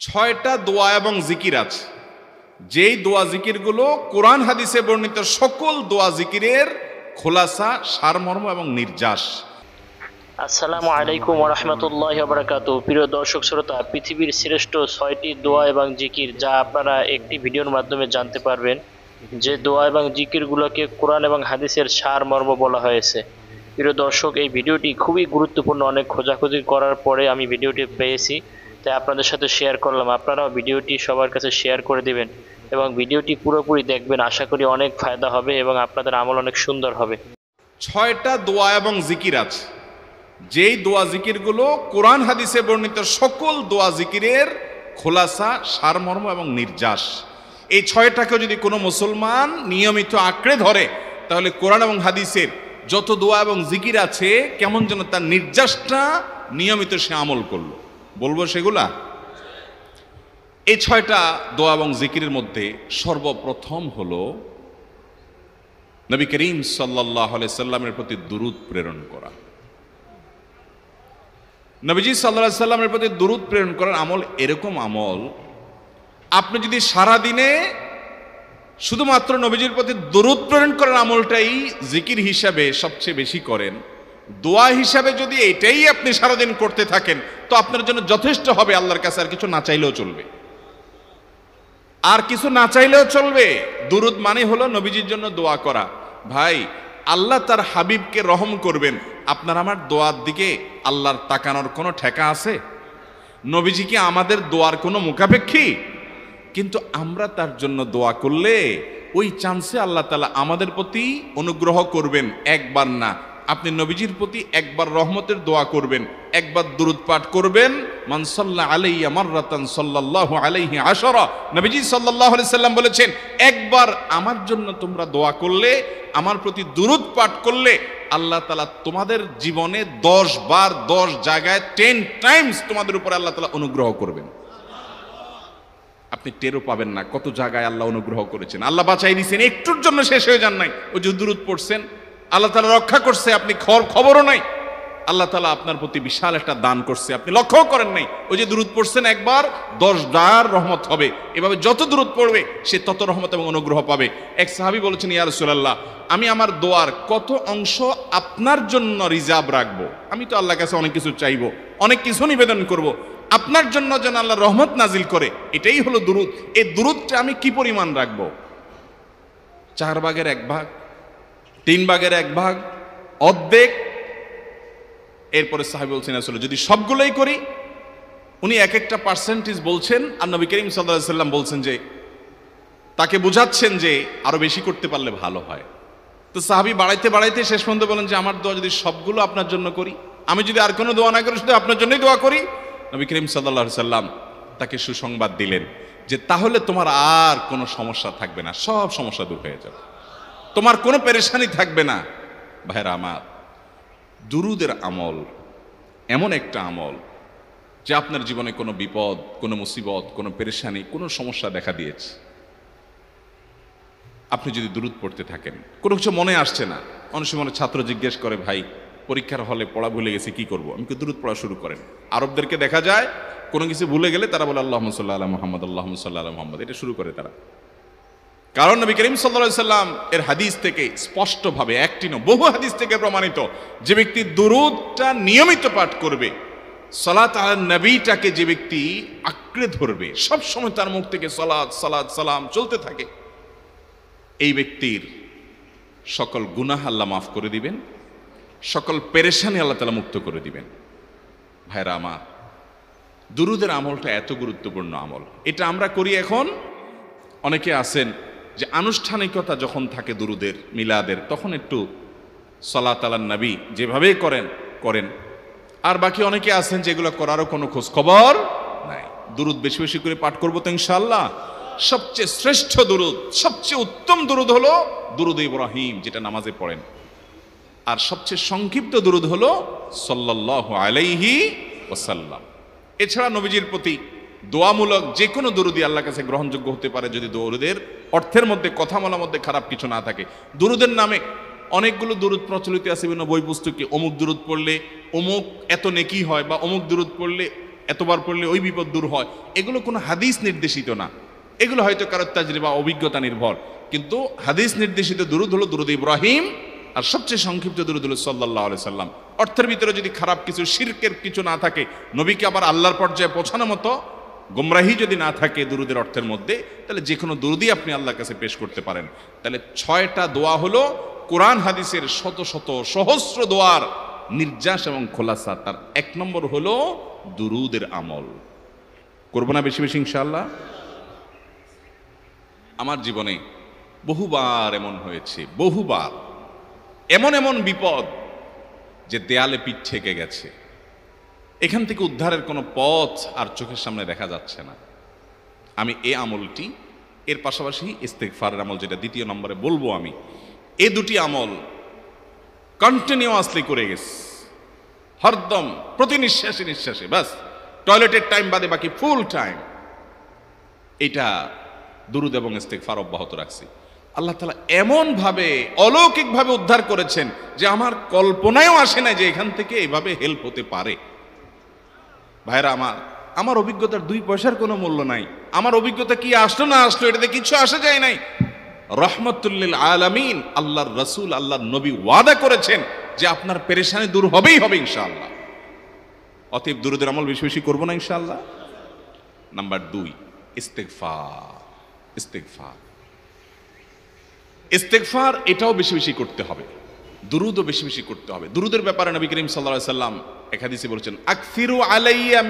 ছয়টা দোয়া এবং জিকির আছে, যেই দোয়া জিকিরগুলো কোরআন হাদিসে বর্ণিত সকল দোয়া জিকিরের খোলাসা, সারমর্ম এবং নির্যাস। আসসালামু আলাইকুম ওয়া রাহমাতুল্লাহি ওয়া বারাকাতুহু। প্রিয় দর্শক শ্রোতা, পৃথিবীর শ্রেষ্ঠ 6টি দোয়া এবং জিকির যা আপনারা একটি ভিডিওর মাধ্যমে জানতে পারবেন, যে দোয়া এবং জিকিরগুলোকে কোরআন এবং হাদিসের সারমর্ম বলা হয়েছে। প্রিয় দর্শক, এই ভিডিওটি খুবই গুরুত্বপূর্ণ। অনেক খোঁজাখুঁজি করার পরে আমি ভিডিওটি পেয়েছি, তাই আপনাদের সাথে শেয়ার করলাম। আপনারাও ভিডিওটি সবার কাছে শেয়ার করে দিবেন এবং ভিডিওটি পুরোপুরি দেখবেন। আশা করি অনেক ফায়দা হবে এবং আপনাদের আমল অনেক সুন্দর হবে। ছয়টা দোয়া এবং জিকির আছে, যেই দোয়া জিকিরগুলো কোরআন হাদিসে বর্ণিত সকল দোয়া জিকিরের খোলাসা, সারমর্ম এবং নির্যাস। এই ছয়টাকে যদি কোনো মুসলমান নিয়মিত আঁকড়ে ধরে, তাহলে কোরআন এবং হাদিসের যত দোয়া এবং জিকির আছে, কেমন যেন তার নির্যাসটা নিয়মিত সে আমল করলো। বলবো সেগুলা। এই ছয়টা দোয়া এবং জিকিরের মধ্যে সর্বপ্রথম হলো নবী করিম সাল্লাল্লাহু আলাইহি সাল্লামের প্রতি দুরূদ প্রেরণ করা। নবীজি সাল্লাল্লাহু আলাইহি সাল্লামের প্রতি দুরূদ প্রেরণ করার আমল এরকম আমল, আপনি যদি সারা দিনে শুধুমাত্র নবীজির প্রতি দুরূদ প্রেরণ করার আমলটাই জিকির হিসাবে সবচেয়ে বেশি করেন, দোয়া হিসাবে যদি এটাই আপনি সারাদিন করতে থাকেন, তো আপনার জন্য যথেষ্ট হবে। আল্লাহর কাছে আর কিছু না চাইলেও চলবে, আর কিছু না চাইলেও চলবে। দুরূদ মানে হলো নবীজির জন্য দোয়া করা। ভাই, আল্লাহ তার হাবিবকে রহম করবেন, আপনার আমার দোয়ার দিকে আল্লাহর তাকানোর কোনো ঠেকা আছে? নবীজি কি আমাদের দোয়ার কোনো মুখাপেক্ষী? কিন্তু আমরা তার জন্য দোয়া করলে ওই চান্সে আল্লাহ তাআলা আমাদের প্রতি অনুগ্রহ করবেন। একবার না, আপনি নবীজির প্রতি একবার রহমতের দোয়া করবেন, একবার দুরূদ পাঠ করবেন। মান সাল্লা আলাইয়া মাররাতান সাল্লাল্লাহু আলাইহি আশারা। নবীজি সাল্লাল্লাহু আলাইহি সাল্লাম বলেছেন, একবার আমার জন্য তোমরা দোয়া করলে, আমার প্রতি দুরূদ পাঠ করলে, আল্লাহ তাআলা তোমাদের জীবনে 10 বার 10 জায়গায় 10 টাইমস তোমাদের উপর আল্লাহ তাআলা অনুগ্রহ করবেন। আপনি টেরও পাবেন না কত জায়গায় আল্লাহ অনুগ্রহ করেছেন। আল্লাহ বাঁচাই দিয়েছেন, একটুর জন্য শেষ হয়ে যান নাই। ওই যে দুরূদ পড়ছেন, আল্লাহ তাআলা রক্ষা করছে, আপনি খবরও নাই। আল্লাহ তাআলা আপনার প্রতি বিশাল একটা দান করছে, আপনি লক্ষ্যও করেন নাই। ওই যে দুরূদ পড়ছেন একবার, 10 বার রহমত হবে। এভাবে যত দুরূদ পড়বে সে তত রহমত এবং অনুগ্রহ পাবে। এক সাহাবী বলেছেন, ইয়া রাসূলুল্লাহ, আমি আমার দোয়ার কত অংশ আপনার জন্য রিজার্ভ রাখবো? আমি তো আল্লাহর কাছে অনেক কিছু চাইবো, অনেক কিছু নিবেদন করব, আপনার জন্য যেন আল্লাহ রহমত নাজিল করে, এটাই হলো দুরূদ। এই দুরূদটা আমি কি পরিমাণ রাখবো? 4 ভাগের 1 ভাগ, 3 ভাগের 1 ভাগ, অর্ধেক? এরপরে সাহাবী বলছেন, আসলে যদি সবগুলোই করি, উনি এক একটা পার্সেন্টেজ বলছেন, আর নবী করিম সাল্লাল্লাহু আলাইহি সাল্লাম বলছেন যে, তাকে বোঝাচ্ছেন যে আরো বেশি করতে পারলে ভালো হয়। তো সাহাবী বাড়াইতে বাড়াইতে শেষ পর্যন্ত বলেন যে, আমার দোয়া যদি সবগুলো আপনার জন্য করি, আমি যদি আর কোনো দোয়া না করি, শুধু আপনার জন্যই দোয়া করি, নবী করিম সাল্লাল্লাহু আলাইহি সাল্লাম তাকে সুসংবাদ দিলেন যে, তাহলে তোমার আর কোনো সমস্যা থাকবে না, সব সমস্যা দূর হয়ে যাবে, তোমার কোনো পেরেশানি থাকবে না। ভাইরা আমার, দুরূদের আমল এমন একটা আমল যে আপনার জীবনে কোনো বিপদ, কোনো মুসিবত, কোনো পেরেশানি, কোনো সমস্যা দেখা দিয়েছে, আপনি যদি দুরূদ পড়তে থাকেন, কোনো কিছু মনে আসছে না, অনেক সময় ছাত্র জিজ্ঞেস করে, ভাই পরীক্ষার হলে পড়া ভুলে গেছি, কি করব? আমি কি? দুরূদ পড়া শুরু করেন। আরবদেরকে দেখা যায় কোনো কিছু ভুলে গেলে তারা বলে আল্লাহুম্মা সাল্লি আলা মুহাম্মদ, আল্লাহুম্মা সাল্লি আলা মুহাম্মদ, এটা শুরু করে তারা। কারণ নবী করিম সাল্লাল্লাহু আলাইহি সাল্লাম এর হাদিস থেকে স্পষ্টভাবে, একটি নয় বহু হাদিস থেকে প্রমাণিত, যে ব্যক্তি দুরূদটা নিয়মিত পাঠ করবে, সালাত আলা নবীটাকে যে ব্যক্তি আঁকড়ে ধরবে, সব সময় তার মুখ থেকে সালাত সালাত সালাম চলতে থাকে, এই ব্যক্তির সকল গুনাহ আল্লাহ মাফ করে দিবেন, সকল পেরেশানি আল্লাহ তাআলা মুক্ত করে দিবেন। ভাইরা আমার, দুরূদের আমলটা এত গুরুত্বপূর্ণ আমল, এটা আমরা করি এখন। অনেকে আছেন যে আনুষ্ঠানিকতা যখন থাকে দুরূদের, মিলাদের, তখন একটু সালাত আলা নবী যেভাবে করেন। আর বাকি অনেকে আছেন যেগুলো করারও কোনো খোঁজ খবর নাই। দুরূদ বেশি বেশি করে পাঠ করবো তো ইনশাআল্লাহ। সবচেয়ে শ্রেষ্ঠ দুরূদ, সবচেয়ে উত্তম দুরূদ হলো দুরূদ ইব্রাহিম, যেটা নামাজে পড়েন। আর সবচেয়ে সংক্ষিপ্ত দুরূদ হলো সাল্লাল্লাহু আলাইহি ওয়াসাল্লাম। এছাড়া নবীজির প্রতি দোয়ামূলক যে কোনো দুরূদই আল্লাহর কাছে গ্রহণযোগ্য হতে পারে, যদি দুরূদের অর্থের মধ্যে, কথা বলার মধ্যে খারাপ কিছু না থাকে। দুরূদের নামে অনেকগুলো দুরূদ প্রচলিত আছে বিভিন্ন বই পুস্তকে, অমুক দুরূদ পড়লে অমুক এত নেকি হয়, বা অমুক দুরূদ পড়লে এতবার পড়লে ওই বিপদ দূর হয়, এগুলো কোনো হাদিস নির্দেশিত না। এগুলো হয়তো কারো তাজরিবা অভিজ্ঞতা নির্ভর, কিন্তু হাদিস নির্দেশিত দুরূদ হলো দুরূদ ইব্রাহিম, আর সবচেয়ে সংক্ষিপ্ত দুরূদ হলো সাল্লাল্লাহু আলাইহি সাল্লাম। অর্থের ভিতরে যদি খারাপ কিছু, শিরকের কিছু না থাকে, নবীকে আবার আল্লাহর পর্যায়ে পৌঁছানোর মতো গোমরাহি যদি না থাকে দুরূদের অর্থের মধ্যে, তাহলে যে কোনো দুরূদই আপনি আল্লাহর কাছে পেশ করতে পারেন। তাহলে 6টা দোয়া হলো কোরআন হাদিসের শত শত সহস্র দোয়ার নির্যাস এবং খোলাসা। তার 1 নম্বর হলো দুরূদের আমল। করবো না বেশি বেশি ইনশাআল্লাহ? আমার জীবনে বহুবার এমন হয়েছে, বহুবার এমন এমন বিপদ যে দেয়ালে পিঠ ঠেকে গেছে, এখান থেকে উদ্ধারের কোনো পথ আর চোখের সামনে দেখা যাচ্ছে না। আমি এই আমলটি, এর পাশাপাশি ইস্তেগফারের আমল যেটা 2 নম্বরে বলবো আমি, এই দুটি আমল কন্টিনিউয়াসলি করে গেছে, হরদম প্রতি নিঃশ্বাসে নিঃশ্বাসে, বাস টয়লেটের টাইম বাদে বাকি ফুল টাইম এটা দুরূদ এবং ইস্তেগফার অব্যাহত রাখছি। আল্লাহ তাআলা এমন ভাবে অলৌকিক ভাবে উদ্ধার করেছেন যে আমার কল্পনায়ও আসে না যে এখান থেকে এভাবে হেল্প হতে পারে। ভাইরা আমার অভিজ্ঞতার 2 পয়সার কোনো মূল্য নাই। আমার অভিজ্ঞতা কি আসলো না আসলো এটাতে কিছু আসা যায় নাই। রহমতুল লিল আলামিন আল্লাহর রাসূল, আল্লাহর নবী ওয়াদা করেছেন যে আপনার পেরেশানি দূর হবেই হবে ইনশাআল্লাহ। অতএব দুরূদের আমল বেশি বেশি করবো না ইনশাআল্লাহ। নাম্বার 2, ইস্তেগফার। ইস্তেগফার ইস্তেগফার এটাও বেশি বেশি করতে হবে, দুরূদও বেশি বেশি করতে হবে। দুরূদের ব্যাপারে নবী করিম সাল্লাল্লাহু আলাইহি সাল্লাম এক হাদিসে বলেছেন, আকসিরু আলাইয়া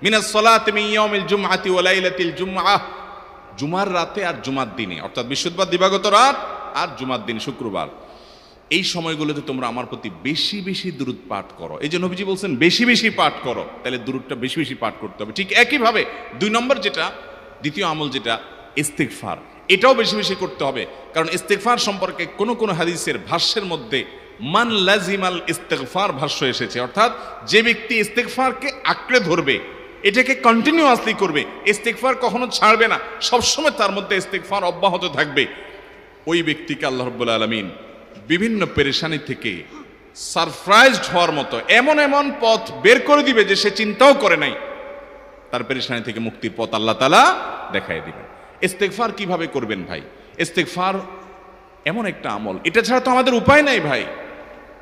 মিনাস সালাতি মিন ইয়াউমিল জুমআতি ওয়া লাইলাতিল জুমআহ। জুমার রাতে আর জুমার দিনে, অর্থাৎ বৃহস্পতিবার দিবাগত রাত আর জুমার দিন শুক্রবার, এই সময়গুলোতে তোমরা আমার প্রতি বেশি বেশি দুরূদ পাঠ করো। এই যে নবীজি বলছেন বেশি বেশি পাঠ করো, তাহলে দুরূদটা বেশি বেশি পাঠ করতে হবে। ঠিক একইভাবে 2 নম্বর যেটা, দ্বিতীয় আমল যেটা ইস্তেগফার, এটাও বেশি বেশি করতে হবে। কারণ ইস্তেগফার সম্পর্কে কোন হাদিসের ভাষ্যের মধ্যে মান লাজিমাল ইস্তেগফার ভাষ্য এসেছে, অর্থাৎ যে ব্যক্তি ইস্তেগফারকে আঁকড়ে ধরবে, এটাকে কন্টিনিউয়াসলি করবে, ইস্তেগফার কখনো ছাড়বে না, সবসময় তার মধ্যে ইস্তেগফার অব্যাহত থাকবে, ওই ব্যক্তিকে আল্লাহ রাব্বুল আলামিন বিভিন্ন পেরেশানি থেকে সারপ্রাইজড হওয়ার মতো এমন এমন পথ বের করে দিবে যে সে চিন্তাও করে নাই। তার পেরেশানি থেকে মুক্তির পথ আল্লাহ তাআলা দেখায় দিবেন। ইস্তেগফার কিভাবে করবেন ভাই? ইস্তেগফার এমন একটা আমল, এটা ছাড়া তো আমাদের উপায় নাই ভাই।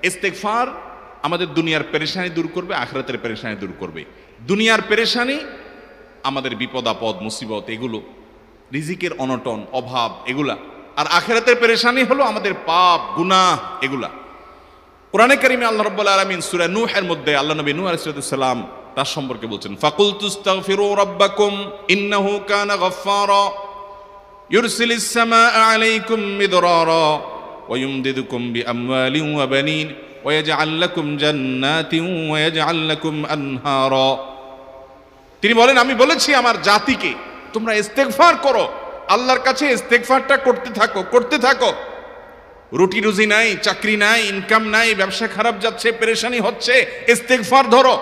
ইস্তেগফার আমাদের দুনিয়ার পেরেশানি দূর করবে, আখিরাতের পেরেশানি দূর করবে। দুনিয়ার পেরেশানি আমাদের বিপদ আপদ মুসিবত, এগুলো রিজিকের অনটন অভাব এগুলা, আর আখিরাতের পেরেশানি হলো আমাদের পাপ গুনাহ এগুলা। কোরআনে কারিমে আল্লাহ রাব্বুল আলামিন সূরা নূহের মধ্যে আল্লাহ নবী নূহ আলাইহিস সালাম তার সম্পর্কে বলছেন, ফাকুলতুস্তাগফিরু রাব্বাকুম ইন্নাহু কানা গাফফারা ইউরসিলিস সামাআ আলাইকুম মিদরারা ওয়া ইউমদিদুকুম বিআমওয়ালিন ওয়া বানিন ওয়া ইয়াজআল লাকুম জান্নাতিন ওয়া ইয়াজআল লাকুম আনহারা। তিনি বলেন, আমি বলেছি আমার জাতিকে তোমরা ইস্তেগফার করো, আল্লাহর কাছে ইস্তেগফারটা করতে থাকো। রুটি রুজি নাই, চাকরি নাই, ইনকাম নাই, ব্যবসা খারাপ যাচ্ছে, পেরেশানি হচ্ছে, ইস্তেগফার ধরো,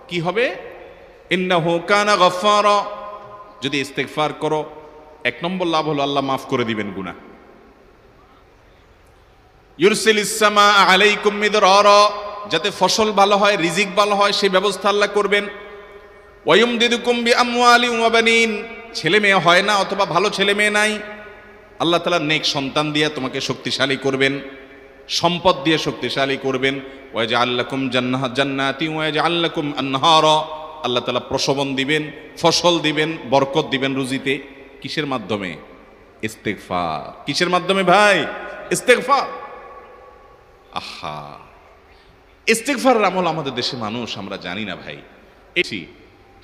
কি হবে? ইন্নাহু কানা গাফফারা। যদি ইস্তেগফার করো, 1 নম্বর লাভ হলো আল্লাহ মাফ করে দিবেন গুনাহ। ইউরসিলিস সামাআ আলাইকুম মিদরারা, যাতে ফসল ভালো হয়, রিজিক ভালো হয়, সেই ব্যবস্থা আল্লাহ করবেন। ওয়া ইউমদিদুকুম বিআমওয়ালিন ওয়া বানিন, ছেলে মেয়ে হয় না অথবা ভালো ছেলে মেয়ে নাই, আল্লাহ তাআলা নেক সন্তান দিয়ে তোমাকে শক্তিশালী করবেন, সম্পদ দিয়ে শক্তিশালী করবেন। ওয়া ইয়াজআল লাকুম জান্নাতি ওয়া ইয়াজআল লাকুম আনহারা, আল্লাহ তাআলা প্রসবন দিবেন, ফসল দিবেন, বরকত দিবেন রুজিতে। কিসের মাধ্যমে? ইস্তেগফার। কিসের মাধ্যমে ভাই? ইস্তেগফার। আহা, ইস্তেগফারের আমল আমাদের দেশে মানুষ আমরা জানি না ভাই। এটি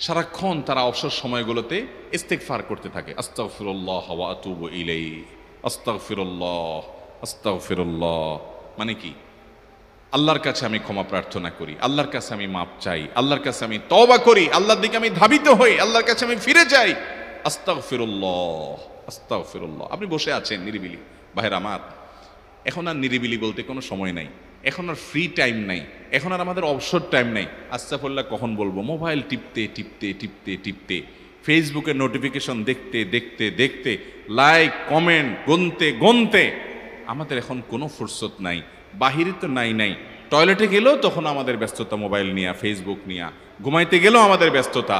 সারাক্ষণ তারা অবসর সময়গুলোতে ইস্তেগফার করতে থাকে, আস্তাগফিরুল্লাহ ওয়া আতুবু ইলাইহি, আস্তাগফিরুল্লাহ আস্তাগফিরুল্লাহ। মানে কি? আল্লাহর কাছে আমি ক্ষমা প্রার্থনা করি, আল্লাহর কাছে আমি মাপ চাই, আল্লাহর কাছে আমি তওবা করি, আল্লাহর দিকে আমি ধাবিত হই, আল্লাহর কাছে আমি ফিরে যাই, আস্তাগফিরুল্লাহ আস্তাগফিরুল্লাহ। আপনি বসে আছেন নিরিবিলি, ভাইরা আমার, এখন আর নিরিবিলি বলতে কোনো সময় নাই, এখন আর ফ্রি টাইম নাই, এখন আর আমাদের অবসর টাইম নাই। আস্তাগফিরুল্লাহ কখন বলবো? মোবাইল টিপতে টিপতে টিপতে টিপতে, ফেসবুকের নোটিফিকেশন দেখতে দেখতে দেখতে, লাইক কমেন্ট গুনতে গুনতে আমাদের এখন কোনো ফুরসত নাই। বাহিরে তো নাই, টয়লেটে গেলেও তখন আমাদের ব্যস্ততা, মোবাইল নিয়ে, ফেসবুক নিয়ে, ঘুমাইতে গেলেও আমাদের ব্যস্ততা।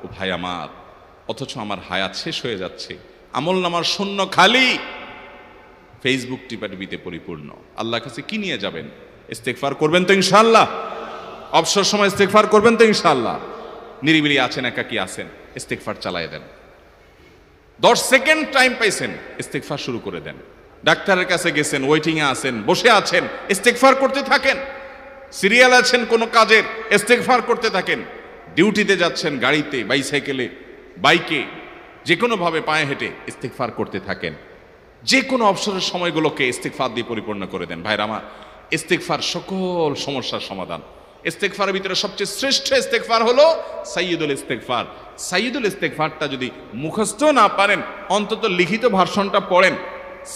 ও ভাই আমার, অথচ আমার হায়াত শেষ হয়ে যাচ্ছে, আমল নামার শূন্য খালি, ফেসবুক টিপাটিপিতে পরিপূর্ণ। আল্লাহর কাছে কি নিয়ে যাবেন? ইস্তেগফার করবেন তো ইনশাআল্লাহ? অবসর সময় ইস্তেগফার করবেন তো ইনশাআল্লাহ? নিরিবিলি আছেন, একাকি আছেন, ইস্তেগফার চালায় দেন। 10 সেকেন্ড টাইম পাইছেন, ইস্তেগফার শুরু করে দেন। ডাক্তারের কাছে গেছেন, ওয়েটিংয়ে আছেন, বসে আছেন, ইস্তেগফার করতে থাকেন। সিরিয়াল আছেন কোনো কাজের, ইস্তেগফার করতে থাকেন। ডিউটিতে যাচ্ছেন, গাড়িতে, বাইসাইকেলে, বাইকে, যে কোনোভাবে পায়ে হেঁটে ইস্তেগফার করতে থাকেন। যে কোনো অবসরের সময়গুলোকে ইস্তেগফার দিয়ে পরিপূর্ণ করে দেন। ভাইরা আমার, ইস্তেগফার সকল সমস্যার সমাধান। ইস্তেগফারের ভিতরে সবচেয়ে শ্রেষ্ঠ ইস্তেগফার হলো সাইয়্যিদুল ইস্তেগফার। সাইয়্যিদুল ইস্তেগফারটা যদি মুখস্থ না পারেন, অন্তত লিখিত ভার্সনটা পড়েন।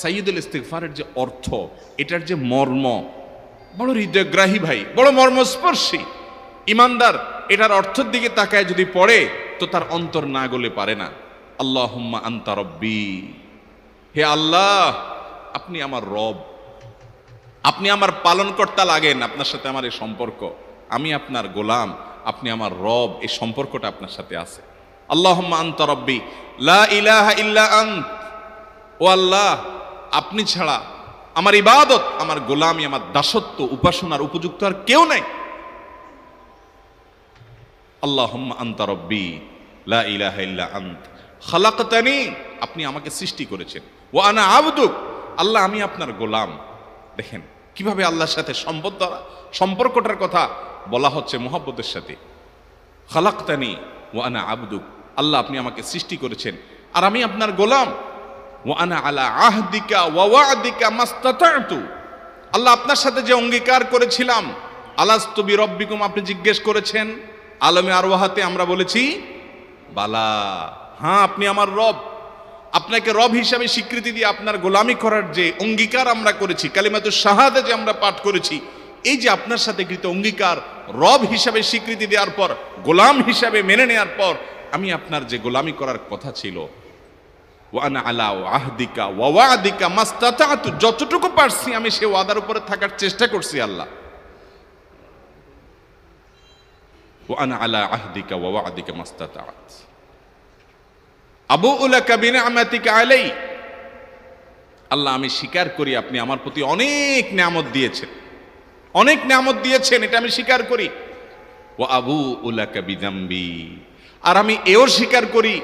সাইয়্যিদুল ইস্তেগফারের যে অর্থ, এটার যে মর্ম, বড় হৃদয়গ্রাহী ভাই, বড় মর্মস্পর্শী। ইমানদার এটার অর্থের দিকে তাকায় যদি পড়ে, তো তার অন্তর না গলে পারে না। আল্লাহুম্মা আনতা রব্বি, হে আল্লাহ, আপনি আমার রব, আপনি আমার পালনকর্তা লাগেন। আপনার সাথে আমার এই সম্পর্ক, আমি আপনার গোলাম, আপনি আমার রব, এই সম্পর্কটা আপনার সাথে আছে। আল্লাহুম্মা আনতা রব্বি লা ইলাহা ইল্লা আন্ত, ও আল্লাহ, আপনি ছাড়া আমার ইবাদত, আমার গোলামি, আমার দাসত্ব, উপাসনার উপযুক্ত আর কেউ নাই। আল্লাহুম্মা আনতা রব্বি লা ইলাহা ইল্লা আন্ত খালাকতানি, আপনি আমাকে সৃষ্টি করেছেন। ওয়া আনা আবদুক, আল্লাহ আমি আপনার গোলাম। দেখেন কিভাবে আল্লাহর সাথে সম্পর্কটার কথা বলা হচ্ছে মুহাব্বতের সাথে। খালাকতানি ওয়া আনা আবদুক, আল্লাহ আপনি আমাকে সৃষ্টি করেছেন আর আমি আপনার গোলাম। ওয়া আনা আলা আহদিকা ওয়া ওয়া'দিকা মাস্তাতা'তু, আল্লাহ আপনার সাথে যে অঙ্গীকার করেছিলাম, আলাস্তু বিরব্বিকুম, আপনি জিজ্ঞেস করেছেন। আলমে আরওয়াহাতে আমরা বলেছি বালা, হ্যাঁ আপনি আমার রব। আপনাকে রব হিসাবে স্বীকৃতি দিয়ে আপনার গোলামি করার যে অঙ্গীকার আমরা করেছি, কালিমাতুশ শাহাদা যে আমরা পাঠ করেছি, এই যে আপনার সাথে কৃত অঙ্গীকার, রব হিসাবে স্বীকৃতি দেওয়ার পর, গোলাম হিসাবে মেনে নেওয়ার পর, আমি আপনার যে গোলামি করার কথা ছিল, ওয়া আনা আলা আহদিকা ওয়া ওয়া'দিকা মাস্তাতা'তু, যতটুকু পারছি আমি সে ওয়াদার উপরে থাকার চেষ্টা করছি আল্লাহ। ওয়া আনা আলা আহদিকা ওয়া ওয়া'দিকা মাস্তাতা'ত আবুউ লাকা বিনি'মাতিকা আলাই, আল্লাহ আমি স্বীকার করি আপনি আমার প্রতি অনেক নিয়ামত দিয়েছেন, অনেক নিয়ামত দিয়েছেন, এটা আমি স্বীকার করি। ওয়া আবুউ লাকা বিযামবি, আর আমি এও স্বীকার করি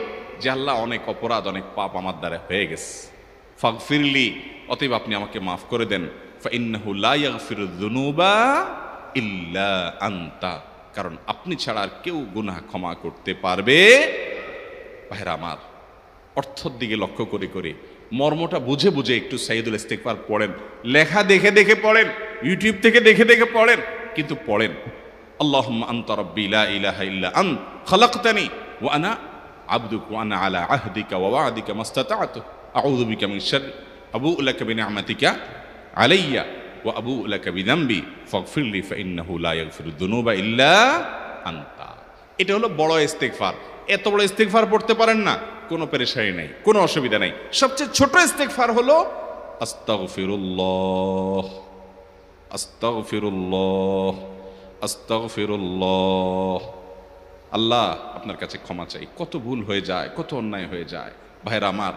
যে আল্লাহ অনেক অপরাধ, অনেক পাপ আমার দ্বারা হয়ে গেছে। ফাগফিরলি, অতএব আপনি আমাকে মাফ করে দেন। ফাইন্নাহু লা ইয়াগফিরুয যুনুবা ইল্লা আনতা, কারণ আপনি ছাড়া আর কেউ গুনাহ ক্ষমা করতে পারবে। ভাইরা আমার, অর্থের দিকে লক্ষ্য করে করে, মর্মটা বুঝে বুঝে একটু সাইয়্যিদুল ইস্তেগফার পড়েন। লেখা দেখে দেখে পড়েন, ইউটিউব থেকে দেখে দেখে পড়েন, কিন্তু পড়েন। আল্লাহুম্মা আনতা রাব্বি লা ইলাহা ইল্লা আন্ত খালাকতানি ওয়া আনা আবদুক ওয়া আনা আলা আহদিকা ওয়া ওয়া'দিকা মাস্তাতা'তু আউযু বিকা মিন শাররি আবুউ লাকা বিনি'মাতিকা আলাইয়া ওয়া আবুউ লাকা বিযামবি ফাগফিরলি ফাইন্নাহু লা ইয়াগফিরুয যুনুবা ইল্লা আনতা। এটা হলো বড় ইস্তেগফার। এত বড় ইস্তেগফার পড়তে পারেন না, কোনো পেরেশানি নাই, কোনো অসুবিধা নাই। সবচেয়ে ছোট ইস্তেগফার হলো আস্তাগফিরুল্লাহ, আস্তাগফিরুল্লাহ, আস্তাগফিরুল্লাহ। আল্লাহ আপনার কাছে ক্ষমা চাই, কত ভুল হয়ে যায়, কত অন্যায় হয়ে যায়। ভাইরা আমার,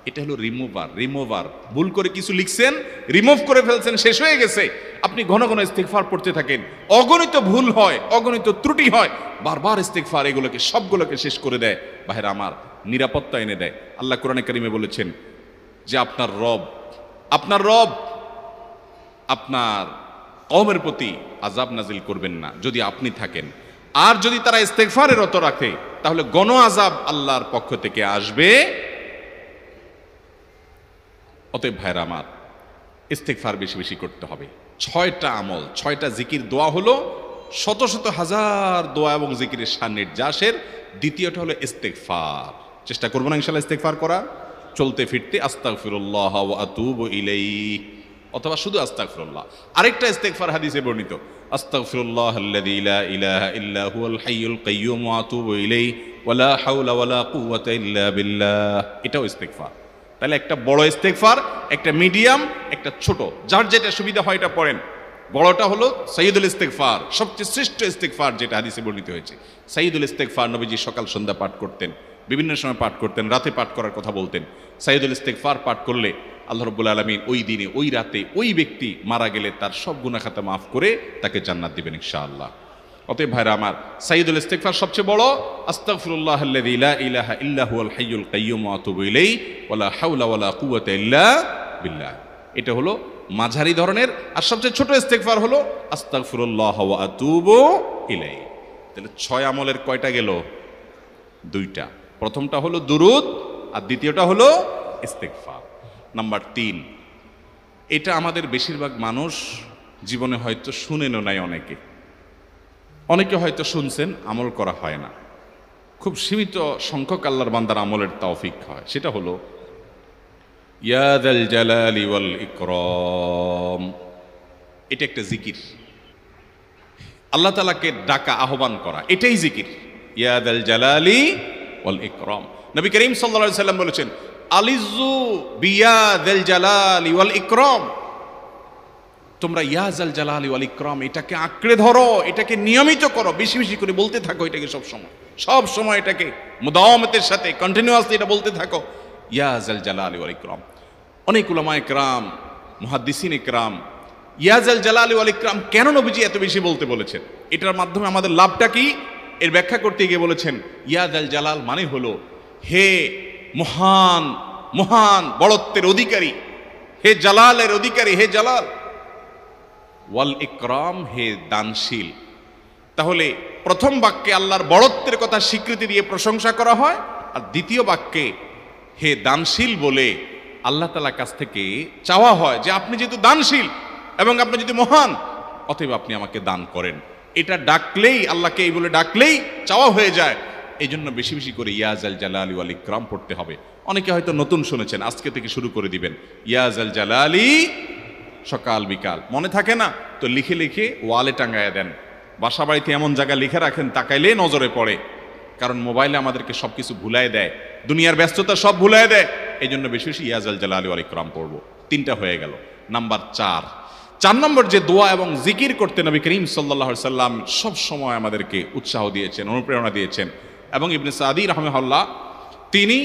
এটা হলো রিমুভার। ভুল করে কিছু লিখছেন, রিমুভ করে ফেলছেন, শেষ হয়ে গেছে। আপনি ঘন ঘন ইস্তেগফার পড়তে থাকেন, অগণিত ভুল হয়, অগণিত ত্রুটি হয়, বারবার ইস্তেগফার এগুলোকে সবগুলোকে শেষ করে দেয়। ভাইরা আমার, নিরাপত্তা এনে দেয়। আল্লাহ কোরআনে কারিমে বলেছেন যে আপনার রব আপনার কওমের প্রতি আযাব নাজিল করবেন না যদি আপনি থাকেন। আর যদি তারা ইস্তেগফারে রত রাখে, তাহলে গণ আযাব আল্লাহর পক্ষ থেকে আসবে। অতএব ভাইরা আমার, ইস্তেগফার বেশি বেশি করতে হবে। 6টা আমল, 6টা জিকির, দোয়া হলো শত শত হাজার দোয়া এবং জিকিরের সান্নিধ্যাসের। দ্বিতীয়টা হলো ইস্তেগফার। চেষ্টা করবো না ইনশাআল্লাহ ইস্তেগফার করা, চলতে ফিরতে আস্তাগফিরুল্লাহ ওয়া আতুবু ইলাইহি, অথবা শুধু আস্তাগফিরুল্লাহ। আরেকটা ইস্তেগফার হাদিসে বর্ণিত, আস্তাগফিরুল্লাহ আল্লাযী লা ইলাহা ইল্লা হুয়াল হাইয়ুল কাইয়্যুম ওয়া আতুবু ইলাইহি ওয়া লা হাওলা ওয়া লা কুওয়াতা ইল্লা বিল্লাহ। এটাও ইস্তেগফার। তাহলে একটা বড় ইস্তেগফার, একটা মিডিয়াম, একটা ছোট, যার যেটা সুবিধা হয় এটা পড়েন। বড়টা হলো সাইয়্যিদুল ইস্তিগফার, সবচেয়ে শ্রেষ্ঠ ইস্তিগফার যেটা হাদিসে বর্ণিত হয়েছে। সাইয়্যিদুল ইস্তিগফার নবীজি সকাল সন্ধ্যা পাঠ করতেন, বিভিন্ন সময় পাঠ করতেন, রাতে পাঠ করার কথা বলতেন। সাইয়্যিদুল ইস্তিগফার পাঠ করলে আল্লাহ রাব্বুল আলামিন ওই দিনে, ওই রাতে, ওই ব্যক্তি মারা গেলে তার সব গুনাহ খাতা মাফ করে তাকে জান্নাত দিবেন ইনশাআল্লাহ। অতএব ভাইরা আমার, সাইয়্যিদুল ইস্তিগফার সবচেয়ে বড়। আস্তাগফিরুল্লাহাল্লাযী লা ইলাহা ইল্লা হুয়াল হাইয়ুল কাইয়্যুম ওয়া আতুবু ইলাইহি ওয়া লা হাওলা ওয়া লা কুওয়াতা ইল্লা বিল্লাহ। এটা হলো মাঝারি ধরনের। আর সবচেয়ে ছোট ইস্তিগফার হলো আস্তাগফিরুল্লাহ ওয়া আতুবু ইলাইহি। তাহলে 6 আমলের কয়টা গেল? 2টা। প্রথমটা হলো দুরূদ আর দ্বিতীয়টা হলো ইস্তিগফার। নাম্বার 3, এটা আমাদের বেশিরভাগ মানুষ জীবনে হয়তো শুনেনও নাই, অনেকে হয়তো শুনছেন, আমল করা হয় না। খুব সীমিত সংখ্যক আল্লাহর বান্দার আমলের তৌফিক হয়। সেটা হলো ইয়া যাল জালালি ওয়াল ইকরাম। এটা একটা জিকির, আল্লাহ তাআলাকে ডাকা, আহ্বান করা, এটাই জিকির। ইয়া যাল জালালি ওয়াল ইকরাম। নবী করিম সাল্লাল্লাহু আলাইহি সাল্লাম বলেছেন, আলিজু বিয়া যাল জালালি ওয়াল ইকরাম। তোমরা ইয়া যাল জালালি ওয়াল ইকরাম এটাকে আঁকড়ে ধরো, এটাকে নিয়মিত করো, বেশি বেশি করে বলতে থাকো এটাকে সব সময় এটাকে মুদাওয়ামাতের সাথে কন্টিনিউয়াসলি এটা বলতে থাকো, ইয়া যাল জালালি ওয়াল ইকরাম। অনেক উলামায়ে কেরাম, মুহাদ্দিসিন ইকরাম ইয়া যাল জালালি ওয়াল ইকরাম কেন নবীজি এত বেশি বলতে বলেছেন, এটার মাধ্যমে আমাদের লাভটা কি, এর ব্যাখ্যা করতে গিয়ে বলেছেন ইয়া যাল জালাল মানে হলো হে মহান, মহান বড়ত্বের অধিকারী, হে জালালের অধিকারী, হে জালাল। ওয়াল ইকরাম, হে দানশীল। তাহলে প্রথম বাক্যে আল্লাহর বড়ত্বের কথা স্বীকৃতি দিয়ে প্রশংসা করা হয়, আর দ্বিতীয় বাক্যে হে দানশীল বলে আল্লাহ তাআলার কাছ থেকে চাওয়া হয় যে আপনি যেহেতু দানশীল এবং আপনি যদি মহান, অতএব আপনি আমাকে দান করেন। এটা ডাকলেই, আল্লাহকে এই বলে ডাকলেই চাওয়া হয়ে যায়। এই জন্য বেশি বেশি করে ইয়া যাল জালালি ওয়াল ইকরাম পড়তে হবে। অনেকে হয়তো নতুন শুনেছেন, আজকে থেকে শুরু করে দিবেন ইয়া যাল জালালি, সকাল বিকাল মনে থাকে না তো লিখে লিখে ওয়ালে টাঙ্গায়া দেন। বাসা বাড়িতে এমন জায়গায় লিখে রাখেন তাকাইলে নজরে পড়ে, কারণ মোবাইলে আমাদেরকে সবকিছু ভুলাই দেয়, দুনিয়ার ব্যস্ততা সব ভুলাই দেয়। এই জন্য বেশি বেশি ইয়া যাল জালালি ওয়াল ইকরাম পড়বো। 3টা হয়ে গেল। নাম্বার 4 নম্বর যে দোয়া এবং জিকির করতে নবী করিম সাল্লাল্লাহু আলাইহি সাল্লাম সব সময় আমাদেরকে উৎসাহ দিয়েছেন, অনুপ্রেরণা দিয়েছেন। এবং ইবনে সাদি রাহিমাহুল্লাহ তিনি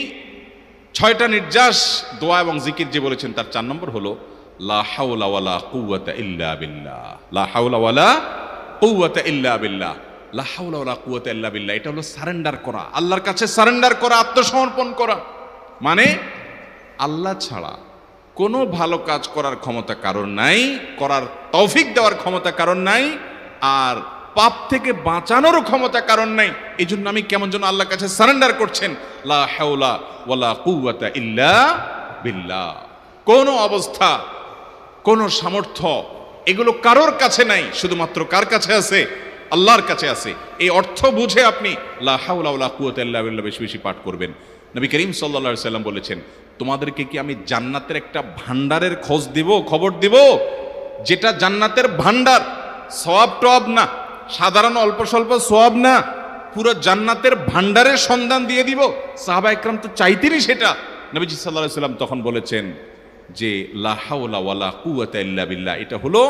6টা নির্যাস দোয়া এবং জিকির যে বলেছেন, তার 4 নম্বর হলো লা হাওলা ওয়ালা কুওয়াতা ইল্লা বিল্লাহ। লা হাওলা ওয়ালা কুওয়াতা ইল্লা বিল্লাহ। লা হাওলা ওয়ালা কুওয়াতা ইল্লা বিল্লাহ, এটা হলো সারেন্ডার করা, আল্লাহর কাছে সারেন্ডার করা, আত্মসমর্পণ করা। মানে আল্লাহ ছাড়া কোনো ভালো কাজ করার ক্ষমতা কারণ নাই, করার তৌফিক দেওয়ার ক্ষমতা কারণ নাই, আর পাপ থেকে বাঁচানোরও ক্ষমতা কারণ নাই। এই জন্য আমি কেমন যেন আল্লাহর কাছে সারেন্ডার করছেন, লা হাওলা ওয়ালা কুওয়াতা ইল্লা বিল্লাহ। কোন অবস্থা, কোন সামর্থ্য, এগুলো কারোর কাছে নাই, শুধুমাত্র কার কাছে আছে? আল্লাহর কাছে আছে। এই অর্থ বুঝে আপনি লা হাওলা ওয়ালা কুওয়াতা ইল্লা বিল্লাহ বেশি বেশি পাঠ করবেন। নবী করিম সাল্লাল্লাহু আলাইহি সাল্লাম বলেছেন, তোমাদেরকে কি আমি জান্নাতের একটা ভান্ডারের খবর দিব, যেটা জান্নাতের ভান্ডার, সওয়াব টওয়াব না, সাধারণ অল্প স্বল্প সওয়াব না, পুরো জান্নাতের ভান্ডারের সন্ধান দিয়ে দিব। সাহাবা ইকরাম তো চাইতেনই সেটা। নবীজি সাল্লাল্লাহু আলাইহি সাল্লাম তখন বলেছেন যে লা হাওলা ওয়ালা কুওয়াতা ইল্লা বিল্লাহ, এটা হলো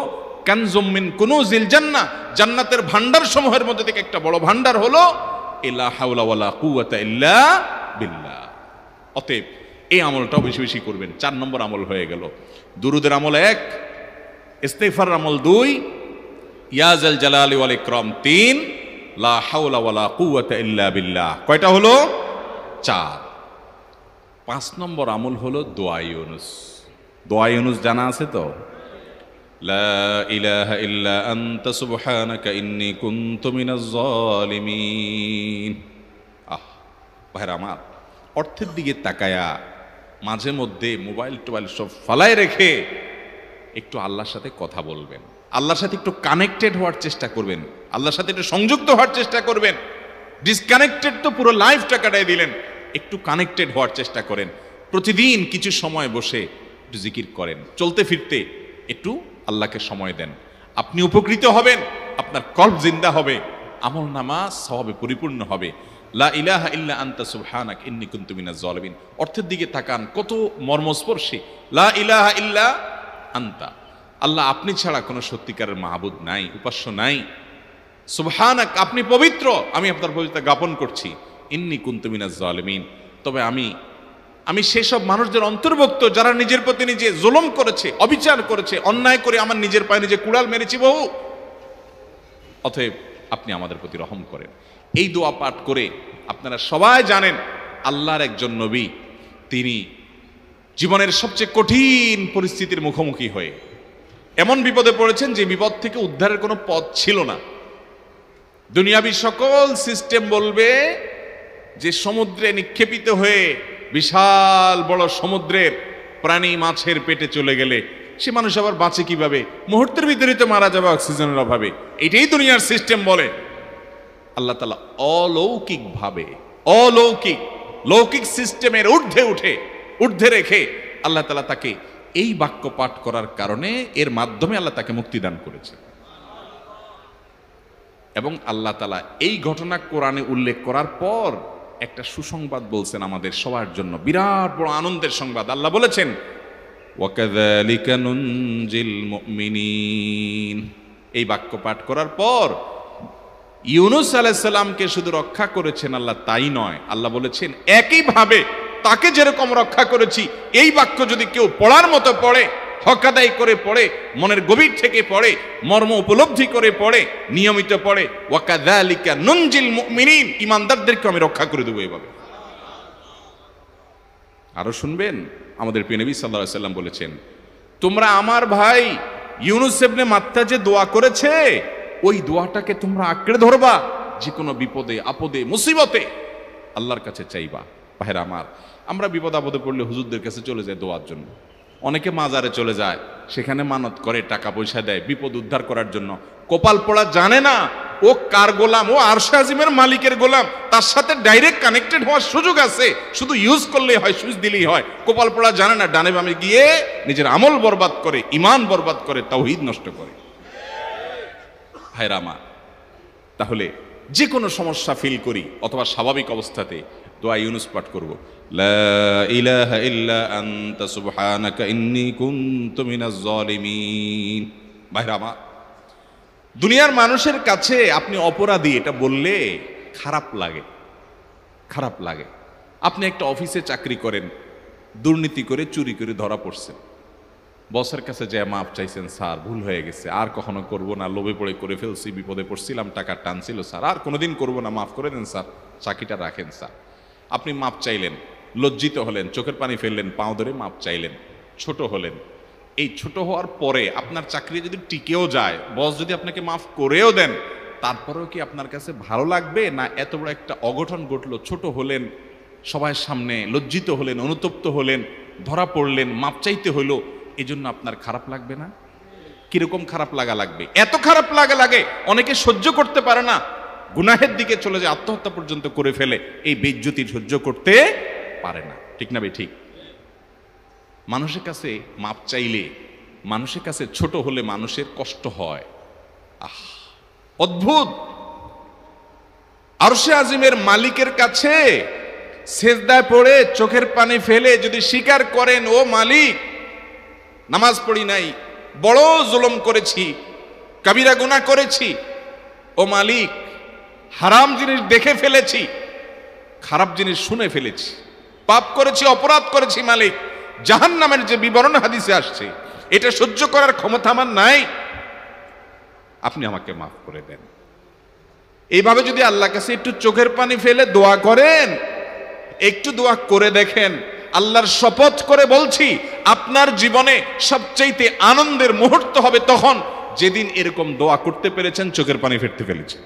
কানজুম মিন কুনুজিল জান্নাহ, জান্নাতের ভান্ডার সমূহের মধ্যে থেকে একটা বড় ভান্ডার হলো লা হাওলা ওয়ালা কুওয়াতা ইল্লা বিল্লাহ। অতএব এই আমলটাও বেশি বেশি করবেন। 4 নম্বর আমল হয়ে গেল। দুরুদের আমল 1, ইস্তিগফারের আমল 2, ইয়া যাল জালালি ওয়াল ইকরাম 3, লা হাওলা ওয়ালা কুওয়াতা ইল্লা বিল্লাহ। কয়টা হলো? 4। 5 নম্বর আমল হলো দোয়া ইউনুস। দোয়া ইউনুস জানা আছে তো? লা ইলাহা ইল্লা আনতা সুবহানাকা ইন্নী কুনতু মিনাজ জালিমিন। ভাইরা আমার, অর্থের দিকে তাকায়া মাঝে মধ্যে মোবাইল টোবাইল সব ফালায় রেখে একটু আল্লাহর সাথে কথা বলবেন, আল্লাহর সাথে একটু কানেক্টেড হওয়ার চেষ্টা করবেন, আল্লাহর সাথে একটু সংযুক্ত হওয়ার চেষ্টা করবেন। ডিসকানেক্টেড তো পুরো লাইফটা কাটাই দিলেন, একটু কানেক্টেড হওয়ার চেষ্টা করেন। প্রতিদিন কিছু সময় বসে একটু জিকির করেন, চলতে ফিরতে একটু আল্লাহকে সময় দেন। আপনি উপকৃত হবেন, আপনার কল্ব জিন্দা হবে, আমল নামা সওয়াবে পরিপূর্ণ হবে। লা ইলাহা ইল্লা আনতা সুবহানাক ইন্নী কুনতু মিনাজ জালিমিন। অর্থের দিকে তাকান, কত মর্মস্পর্শী। লা ইলাহা ইল্লা আনতা, আল্লাহ আপনি ছাড়া কোনো সত্যিকারের মাহবুদ নাই, উপাস্য নাই। সুবহানাক, আপনি পবিত্র, আমি আপনার পবিত্রতা জ্ঞাপন করছি। ইন্নী কুনতু মিনাজ জালিমিন, তবে আমি সেসব মানুষদের অন্তর্ভুক্ত যারা নিজের প্রতি নিজে জুলুম করেছে, অবিচার করেছে, অন্যায় করে আমার নিজের পায়ে নিজে কুড়াল মেরেছি বহু। অতএব আপনি আমাদের প্রতি রহম করেন। এই দোয়া পাঠ করে আপনারা সবাই জানেন আল্লাহর একজন নবী, তিনি জীবনের সবচেয়ে কঠিন পরিস্থিতির মুখোমুখি হয়ে এমন বিপদে পড়েছেন যে বিপদ থেকে উদ্ধারের কোনো পথ ছিল না। দুনিয়াবী সকল সিস্টেম বলবে যে সমুদ্রে নিক্ষেপিত হয়ে বিশাল বড় সমুদ্রের প্রাণী মাছের পেটে চলে গেলে সে মানুষ আবার বাঁচে কিভাবে, মুহূর্তের ভিতরে তো মারা যাবে অক্সিজেনের অভাবে। এটাই দুনিয়ার সিস্টেম বলে। আল্লাহ তাআলা অলৌকিকভাবে লৌকিক সিস্টেমের ঊর্ধ্বে রেখে আল্লাহ তাআলা তাকে এই বাক্য পাঠ করার কারণে এর মাধ্যমে আল্লাহ তাকে মুক্তি দান করেছে। এবং আল্লাহ তাআলা এই ঘটনা কোরআনে উল্লেখ করার পর একটা সুসংবাদ বলছেন আমাদের সবার জন্য, বিরাট বড় আনন্দের সংবাদ। আল্লাহ বলেছেন ওয়াকাযালিকা নুনজিল মুমিনিন। এই বাক্য পাঠ করার পর ইউনুস আলাইহিস সালামকে শুধু রক্ষা করেছেন আল্লাহ তাই নয়, আল্লাহ বলেছেন একইভাবে তাকে যেরকম রক্ষা করেছি, এই বাক্য যদি কেউ পড়ার মতো পড়ে, হক আদায় করে পড়ে, মনের গভীর থেকে পড়ে, মর্ম উপলব্ধি করে পড়ে, নিয়মিত পড়ে, ওয়াকাযালিকা নুনজিল মুমিনিন, ঈমানদারদেরকে আমি রক্ষা করে দেব। এভাবে আরো শুনবেন, আমাদের প্রিয় নবী সাল্লাল্লাহু আলাইহি ওয়াসাল্লাম বলেছেন, তোমরা আমার ভাই ইউনুস ইবনে মাত্তা যে দোয়া করেছে, ওই দোয়াটাকে তোমরা আঁকড়ে ধরবা, যে কোনো বিপদে আপদে মুসিবতে আল্লাহর কাছে চাইবা। ভাইরা আমার, আমরা বিপদ আপদে পড়লে হুজুরদের কাছে চলে যায় দোয়ার জন্য। অনেকে মাজারে চলে যায়, সেখানে মানত করে, টাকা পয়সা দেয় বিপদ উদ্ধার করার জন্য। কপাল পড়া জানে না ও কার গোলাম, ও আরশে আজিমের মালিকের গোলাম, তার সাথে ডাইরেক্ট কানেক্টেড হওয়ার সুযোগ আছে, শুধু ইউজ করলেই হয়, সুইচ দিলেই হয়। কপাল পড়া জানে না, ডানে বামে গিয়ে নিজের আমল বরবাদ করে, ঈমান বরবাদ করে, তাওহীদ নষ্ট করে। ভাইরা আমার, তাহলে যে কোনো সমস্যা ফিল করি অথবা স্বাভাবিক অবস্থাতে দোয়া ইউনুস পাঠ করব, লা ইলাহা ইল্লা আনতা সুবহানাকা ইন্নী কুনতু মিনাজ জালিমিন। ভাইরা আমার, দুনিয়ার মানুষের কাছে আপনি অপরাধী এটা বললে খারাপ লাগে। আপনি একটা অফিসে চাকরি করেন, দুর্নীতি করে চুরি করে ধরা পড়ছেন, বসের কাছে যায় মাপ চাইছেন, স্যার ভুল হয়ে গেছে, আর কখনো করব না, লোভে পড়ে করে ফেলছি, বিপদে পড়ছিলাম, টাকা টানছিল স্যার, আর কোনোদিন করব না, মাফ করে দেন স্যার, চাকরিটা রাখেন স্যার। আপনি মাপ চাইলেন, লজ্জিত হলেন, চোখের পানি ফেললেন, পাও ধরে মাপ চাইলেন, ছোট হলেন। এই ছোট হওয়ার পরে আপনার চাকরি যদি টিকেও যায়, বস যদি আপনাকে মাফ করেও দেন, তারপরেও কি আপনার কাছে ভালো লাগবে? না এত বড় একটা অঘটন ঘটলো, ছোট হলেন, সবার সামনে লজ্জিত হলেন, অনুতপ্ত হলেন, ধরা পড়লেন, মাপ চাইতে হলো, এই জন্য আপনার খারাপ লাগবে না? কিরকম খারাপ লাগবে? এত খারাপ লাগে অনেকে সহ্য করতে পারে না, গুনাহের দিকে চলে যায়, আত্মহত্যা পর্যন্ত করে ফেলে, এই বেইজ্জতি সহ্য করতে পারে না। ঠিক না? ঠিক। মানুষের কাছে মাপ চাইলে, মানুষের কাছে ছোট হলে মানুষের কষ্ট হয়। অদ্ভুত! আরশে আজিমের মালিকের কাছে সেজদায় পড়ে চোখের পানি ফেলে যদি স্বীকার করেন, ও মালিক, নামাজ পড়ি নাই, বড় জুলুম করেছি, কাবিরা গুনাহ করেছি, ও মালিক, হারাম জিনিস দেখে ফেলেছি, খারাপ জিনিস শুনে ফেলেছি, পাপ করেছি, অপরাধ করেছি, মালিক, জাহান্নামের যে বিবরণ হাদিসে আসছে, এটা সহ্য করার ক্ষমতা আমার নাই, আপনি আমাকে মাফ করে দেন। এইভাবে যদি আল্লাহর কাছে একটু চোখের পানি ফেলে দোয়া করেন, একটু দোয়া করে দেখেন, আল্লাহর শপথ করে বলছি, আপনার জীবনে সবচেয়ে আনন্দের মুহূর্ত হবে তখন যেদিন এরকম দোয়া করতে পেরেছেন, চোখের পানি ফেলতে পেরেছেন।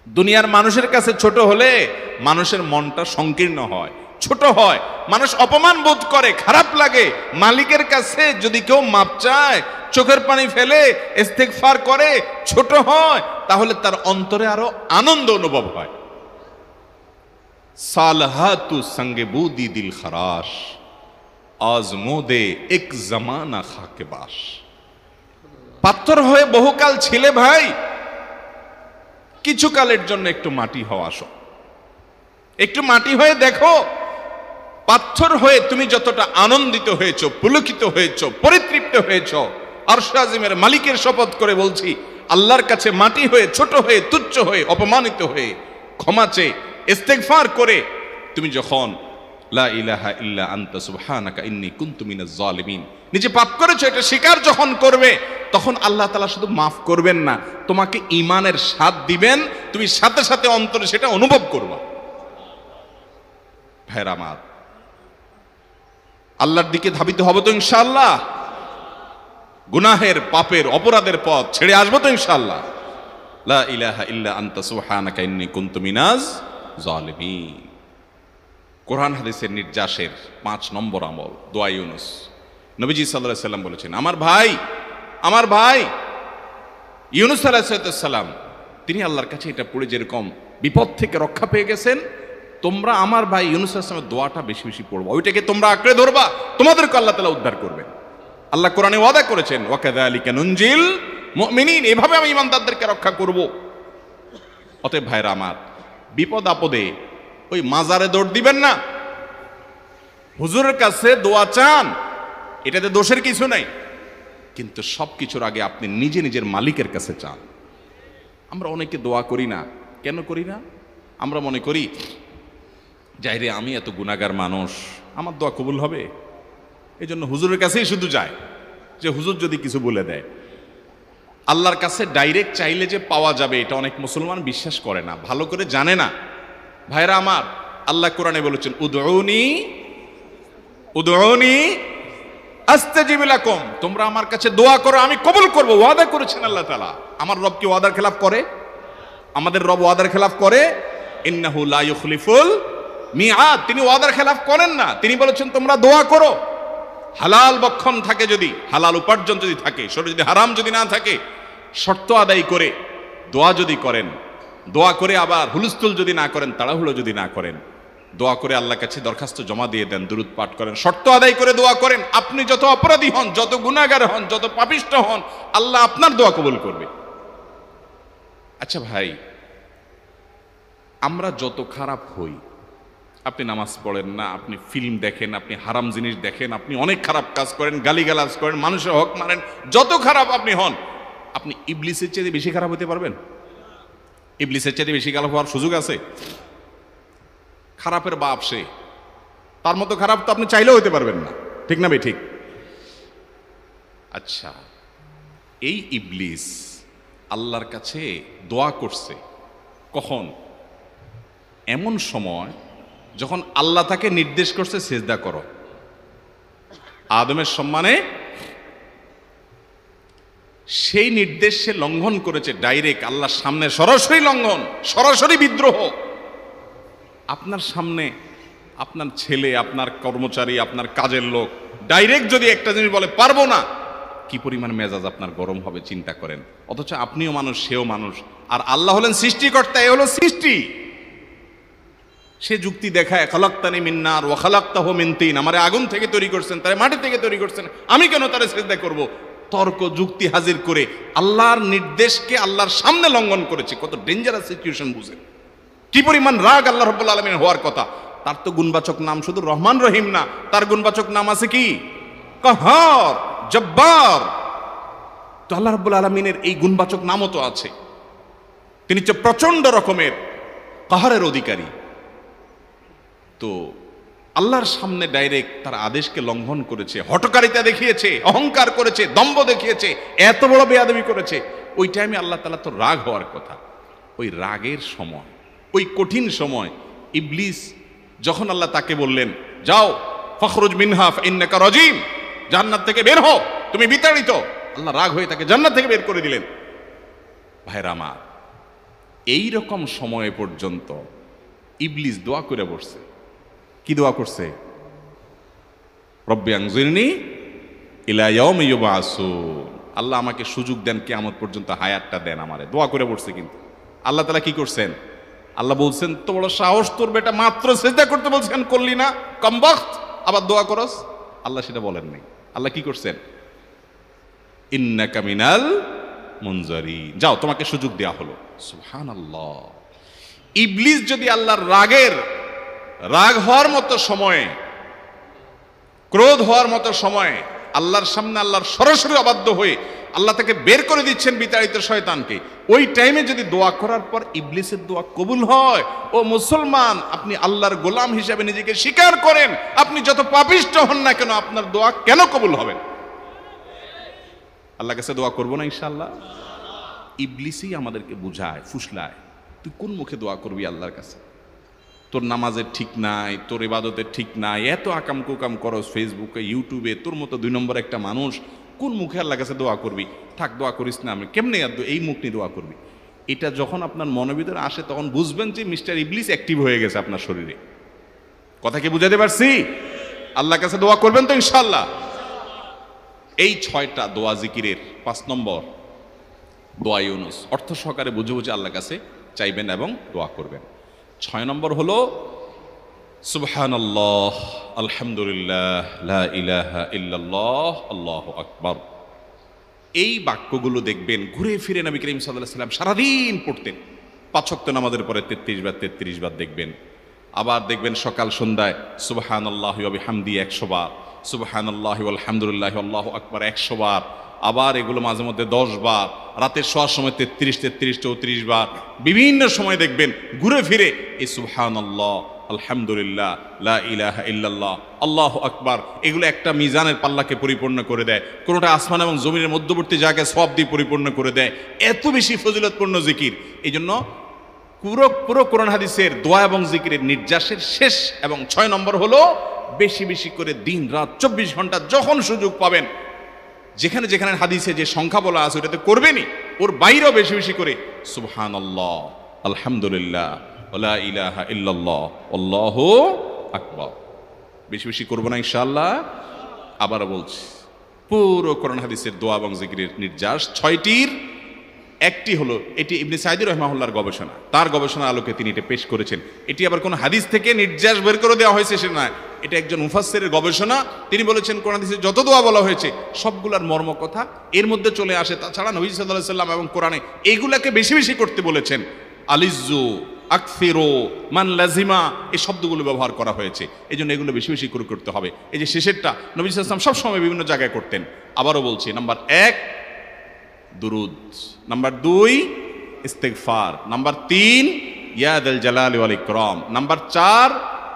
দুনিয়ার মানুষের কাছে ছোট হলে মানুষের মনটা সংকীর্ণ হয়, ছোট হয়, মানুষ অপমান বোধ করে, খারাপ লাগে। মালিকের কাছে যদি কেউ মাপ চায়, চোখের পানি ফেলে, ইস্তেগফার করে, ছোট হয়, তাহলে তার অন্তরে আরো আনন্দ অনুভব হয়। সালহাতু সঙ্গে বুদি দিল খরাশ, আজমোদে এক জামানা খাকে বাস। পাথর হয়ে বহুকাল ছিলে ভাই, কিছু কালের জন্য একটু মাটি হও, আসো, একটু মাটি হয়ে দেখো, পাথর হয়ে তুমি যতটা আনন্দিত হয়েছো, পুলকিত হয়েছো, পরিতৃপ্ত হয়েছো, আরশ আজিমের মালিকের শপথ করে বলছি, আল্লাহর কাছে মাটি হয়ে, ছোট হয়ে, তুচ্ছ হয়ে, অপমানিত হয়ে, ক্ষমা চেয়ে, ইস্তেগফার করে তুমি যখন লা ইলাহা ইল্লা আনতা সুবহানাকা ইন্নী কুনতু মিনাজ জালিমিন, নিজে পাপ করেছো এটা স্বীকার যখন করবে, তখন আল্লাহ তাআলা শুধু মাফ করবেন না, তোমাকে ঈমানের স্বাদ দিবেন, তুমি সাথে সাথে অন্তরে সেটা অনুভব করবা। ভাইরা আমার, আল্লাহর দিকে ধাবিত হব তো ইনশাআল্লাহ? গুনাহের, পাপের, অপরাধের পথ ছেড়ে আসবো তো ইনশাআল্লাহ? লা ইলাহা ইল্লা আনতা সুবহানাকা ইন্নী কুনতু মিনাজ জালিমিন। কোরআন হাদিসের নির্যাসের 5 নম্বর আমল দোয়া ইউনুস। নবীজি সাল্লাল্লাহু আলাইহি সাল্লাম বলেছেন, আমার ভাই ইউনুস আলাইহিস সালাম, তিনি আল্লাহর কাছে এটা পড়ে যেরকম বিপদ থেকে রক্ষা পেয়ে গেছেন, তোমরা আমার ভাই ইউনুস আলাইহিস সালামের দোয়াটা বেশি বেশি পড়বা, ওইটাকে তোমরা আঁকড়ে ধরবা, তোমাদেরকে আল্লাহ তাআলা উদ্ধার করবেন। আল্লাহ কোরআনে ওয়াদা করেছেন, ওয়া কাযালিকা নুনজিল মুমিনিন, এভাবে আমি ঈমানদারদেরকে রক্ষা করব। অতএব ভাইরা আমার, বিপদ আপদে ওই মাজারে দৌড় দিবেন না, হুজুরের কাছে দোয়া চান, এটাতে দোষের কিছু নাই, কিন্তু সবকিছুর আগে আপনি নিজে নিজের মালিকের কাছে চান। আমরা অনেকে দোয়া করি না, কেন করি না? আমরা মনে করি যাইরে আমি এত গুনাহগার মানুষ, আমার দোয়া কবুল হবে, এই জন্য হুজুরের কাছেই শুধু যায়, যে হুজুর যদি কিছু বলে দেয়। আল্লাহর কাছে ডাইরেক্ট চাইলে যে পাওয়া যাবে, এটা অনেক মুসলমান বিশ্বাস করে না, ভালো করে জানে না। ভাইরা আমার, আল্লাহ কোরআনে বলেছেন, উদউনি আস্তাজিব লাকুম, তোমরা আমার কাছে দোয়া করো, আমি কবুল করব, ওয়াদা করেছেন আল্লাহ তাআলা। আমার রব কি ওয়াদার খেলাফ করে? আমাদের রব ওয়াদার খেলাফ করে? ইন্নাহু লা ইউখলিফুল মিআদ, তিনি ওয়াদার খেলাফ করেন না। তিনি বলেছেন তোমরা দোয়া করো, হালাল বক্ষণ থাকে, যদি হালাল উপার্জন যদি থাকে, শরীরে যদি হারাম যদি না থাকে, শর্ত আদায় করে দোয়া যদি করেন, দোয়া করে আবার হুলস্থুল যদি না করেন, তাড়াহুড়ো যদি না করেন, দোয়া করে আল্লাহর কাছে দরখাস্ত জমা দিয়ে দেন, দুরূদ পাঠ করেন, শর্ত আদায় করে দোয়া করেন, আপনি যত অপরাধী হন, যত গুনাহগার হন, যত পাপিষ্ঠ হন, আল্লাহ আপনার দোয়া কবুল করবে। আচ্ছা ভাই, আমরা যত খারাপ হই, আপনি নামাজ পড়েন না, আপনি ফিল্ম দেখেন, আপনি হারাম জিনিস দেখেন, আপনি অনেক খারাপ কাজ করেন, গালিগালাজ করেন, মানুষের হক মারেন, যত খারাপ আপনি হন, আপনি ইবলিসের চেয়ে বেশি খারাপ হতে পারবেন? ইবলিসের চেয়ে বেশি খারাপ হওয়ার সুযোগ আছে? খারাপের বাপ সে, তার মতো খারাপ তো আপনি চাইলেও হতে পারবেন না, ঠিক না ভাই? ঠিক। আচ্ছা, এই ইবলিস আল্লাহর কাছে দোয়া করছে কখন? এমন সময় যখন আল্লাহ তাকে নির্দেশ করছে সিজদা করো, আদমের সম্মানে। সেই নির্দেশ সে লঙ্ঘন করেছে, ডাইরেক্ট আল্লাহর সামনে সরাসরি লঙ্ঘন, সরাসরি বিদ্রোহ। আপনার সামনে আপনার ছেলে, আপনার কর্মচারী, আপনার কাজের লোক ডাইরেক্ট যদি একটা জিনিস বলে পারবো না, কি পরিমাণ মেজাজ আপনার গরম হবে চিন্তা করেন। অথচ আপনিও মানুষ, সেও মানুষ, আর আল্লাহ হলেন সৃষ্টিকর্তা, এ হলো সৃষ্টি। সে যুক্তি দেখায়, খালাক্তানি মিন নার ওয়া খালাক্তাহু মিন তিন, আমারে আগুন থেকে তৈরি করছেন, তারে মাটি থেকে তৈরি করছেন, আমি কেন তারে সিজদা করব? তর্ক যুক্তি হাজির করে আল্লাহর নির্দেশকে আল্লাহর সামনে লঙ্ঘন করেছে। কত ডেঞ্জারাস সিচুয়েশন বুঝেন, কি পরিমাণ রাগ আল্লাহ রাব্বুল আলামিন হওয়ার কথা। তার তো গুণবাচক নাম শুধু রহমান রহিম না, তার গুণবাচক নাম আছে কি? কাহার, জব্বার। তো আল্লাহ রাব্বুল আলামিনের এই গুণবাচক নামও তো আছে। তিনি হচ্ছে প্রচন্ড রকমের কাহারের অধিকারী। তো আল্লাহর সামনে ডাইরেক্ট তার আদেশকে লঙ্ঘন করেছে, হঠকারিতা দেখিয়েছে, অহংকার করেছে, দম্ভ দেখিয়েছে, এত বড় বেয়াদবি করেছে। ওই টাইমে আল্লাহ তাআলা তো রাগ হওয়ার কথা। ওই রাগের সময়, ওই কঠিন সময় ইবলিস যখন আল্লাহ তাকে বললেন, যাও ফখরুজ মিনহা ফাইন্নাকা রাজিম, জান্নাত থেকে বের হও, তুমি বিতাড়িত, আল্লাহ রাগ হয়ে তাকে জান্নাত থেকে বের করে দিলেন। ভাইরা আমার, এই রকম সময় পর্যন্ত ইবলিস দোয়া করে বসছে। কি দোয়া করছে? রব্বি আনজিরনি ইলা ইয়াউমি ইউবআসুন, আল্লাহ আমাকে সুযোগ দেন, কিয়ামত পর্যন্ত হায়াতটা দেন আমারে, দোয়া করে বসছে। কিন্তু আল্লাহ তাআলা কি করছেন? আল্লাহ বলছেন, তো বড় সাহস তোর বেটা, মাত্র সিজদা করতে বলছেন করলি না, কমবখত, আবার দোয়া করস? আল্লাহ সেটা বলেন নাই। আল্লাহ কি করছেন? ইন্নাকা মিনাল মুনজারিন, যাও তোমাকে সুযোগ দেওয়া হলো। সুবহানাল্লাহ। ইবলিস যদি আল্লাহর রাগ হওয়ার মতো সময়ে ক্রোধ হওয়ার মতো সময়ে আল্লাহর সামনে আল্লাহর সরাসরি অবাধ্য হয়ে আল্লাহ তাকে বের করে দিচ্ছেন বিতাড়িত শয়তানকে, ওই টাইমে যদি দোয়া করার পর ইবলিসের দোয়া কবুল হয়, ও মুসলমান আপনি আল্লাহর গোলাম হিসেবে নিজেকে স্বীকার করেন, আপনি যত পাপিষ্ঠ হন না কেন আপনার দোয়া কেন কবুল হবে? আল্লাহর কাছে দোয়া করবো না ইনশাআল্লাহ? ইবলিসই আমাদেরকে বুঝায়, ফুসলায়, তুই কোন মুখে দোয়া করবি আল্লাহর কাছে? তোর নামাজের ঠিক নাই, তোর ইবাদতের ঠিক নাই, এত আকাম কুকাম করস ফেসবুকে ইউটিউবে, তোর মতো 2 নম্বর একটা মানুষ, কোন মুখে আল্লাহর কাছে দোয়া করবি? থাক, দোয়া করিস না, আমি কেমনে এই মুখ নিয়ে দোয়া করবি? এটা যখন আপনার মনের ভিতরে আসে তখন বুঝবেন যে মিস্টার ইবলিস অ্যাক্টিভ হয়ে গেছে আপনার শরীরে। কথা কি বুঝাতে পারছি? আল্লাহর কাছে দোয়া করবেন তো ইনশাআল্লাহ? এই 6টা দোয়া জিকিরের 5 নম্বর দোয়া ইউনুস, অর্থ সহকারে বুঝে বুঝে আল্লাহর কাছে চাইবেন এবং দোয়া করবেন। 6 নম্বর হলো সুবহানাল্লাহ, আলহামদুলিল্লাহ, লা ইলাহা ইল্লাল্লাহ, আল্লাহু আকবার। এই বাক্যগুলো দেখবেন ঘুরে ফিরে নবী করিম সাল্লাল্লাহু আলাইহি ওয়াসাল্লাম সারাদিন পড়তেন। 5 ওয়াক্ত নামাজের পরে 33 বার দেখবেন। আবার দেখবেন সকাল সন্ধ্যায় সুবহানাল্লাহি ওয়া বিহামদি 100 বার, সুবহানাল্লাহি ওয়াল হামদুলিল্লাহি আল্লাহু আকবার 100 বার। আবার এগুলো মাঝে মধ্যে 10 বার, রাতের শোয়ার সময় 33, 34 বার। বিভিন্ন সময় দেখবেন ঘুরে ফিরে এই সুবহানাল্লাহ, আলহামদুলিল্লাহ, লা ইলাহা ইল্লাল্লাহ, আল্লাহু আকবার, এগুলো একটা মিজানের পাল্লাকে পরিপূর্ণ করে দেয়। কোনোটা আসমান এবং জমিনের মধ্যবর্তী জায়গায় সওয়াব দিয়ে পরিপূর্ণ করে দেয়। এত বেশি ফজিলতপূর্ণ জিকির। এই জন্য পুরো কোরআন হাদিসের দোয়া এবং জিকিরের নির্যাসের শেষ এবং 6 নম্বর হলো বেশি বেশি করে দিন রাত 24 ঘন্টা যখন সুযোগ পাবেন, যেখানে যেখানে হাদিসে যে সংখ্যা বলা আছে ওটাতে করবেনই, ওর বাইরেও বেশি বেশি করে সুবহানাল্লাহ, আলহামদুলিল্লাহ, লা ইলাহা ইল্লাল্লাহ, আল্লাহু আকবার বেশি বেশি করবো না ইনশাআল্লাহ? আবারও বলছি, পুরো কোরআন হাদিসের দোয়া এবং জিকিরের নির্যাস 6টির একটি হলো, এটি ইবনে সাঈদী রাহিমাহুল্লাহর গবেষণা, তার গবেষণার আলোকে তিনি এটা পেশ করেছেন। এটি আবার কোন হাদিস থেকে নির্যাস বের করে দেওয়া হয়েছে সে নয়, এটা একজন মুফাসসিরের গবেষণা। তিনি বলেছেন কোরআন হাদিসে যত দোয়া বলা হয়েছে সবগুলার মর্ম কথা এর মধ্যে চলে আসে। তাছাড়া নবী সাল্লাল্লাহু আলাইহি সাল্লাম এবং কোরআনে এইগুলাকে বেশি বেশি করতে বলেছেন। আলিজ্জু, আকসিরু, মান লাজিমা, এই শব্দগুলো ব্যবহার করা হয়েছে। এই জন্য এগুলো বেশি বেশি করে করতে হবে। এই যে শেষেরটা নবী সাল্লাল্লাহু আলাইহি ওয়াসাল্লাম সবসময় বিভিন্ন জায়গায় করতেন। আবারও বলছি, নাম্বার 1 দুরুদ, নাম্বার 2 ইস্তিগফার, নাম্বার 3 ইয়া যাল জালালি ওয়াল ইকরাম, নাম্বার 4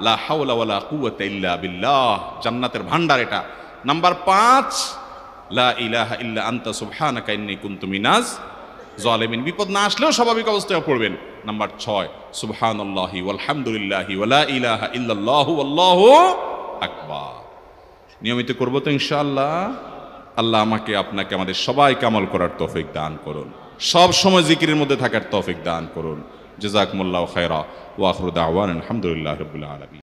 লা হাওলা ওয়ালা কুওয়াতা ইল্লা বিল্লাহ, জান্নাতের ভান্ডার এটা, নাম্বার 5 লা ইলাহা ইল্লা আনতা সুবহানাকা ইন্নী কুনতু মিনাজ জালিমিন, বিপদ না আসলেও স্বাভাবিক অবস্থায় পড়বেন। নাম্বার 6 সুবহানাল্লাহি ওয়াল হামদুলিল্লাহি ওয়া লা ইলাহা ইল্লাল্লাহু আল্লাহু আকবার। নিয়মিত করব তো ইনশাআল্লাহ? আল্লাহ আমাকে আপনাকে আমাদের সবাইকে আমল করার তৌফিক দান করুন, সব সময় জিকিরের মধ্যে থাকার তৌফিক দান করুন। জাযাকুমুল্লাহু খায়রা ওয়া আখিরু দাওয়ানা আলহামদুলিল্লাহি রাব্বিল আলামিন।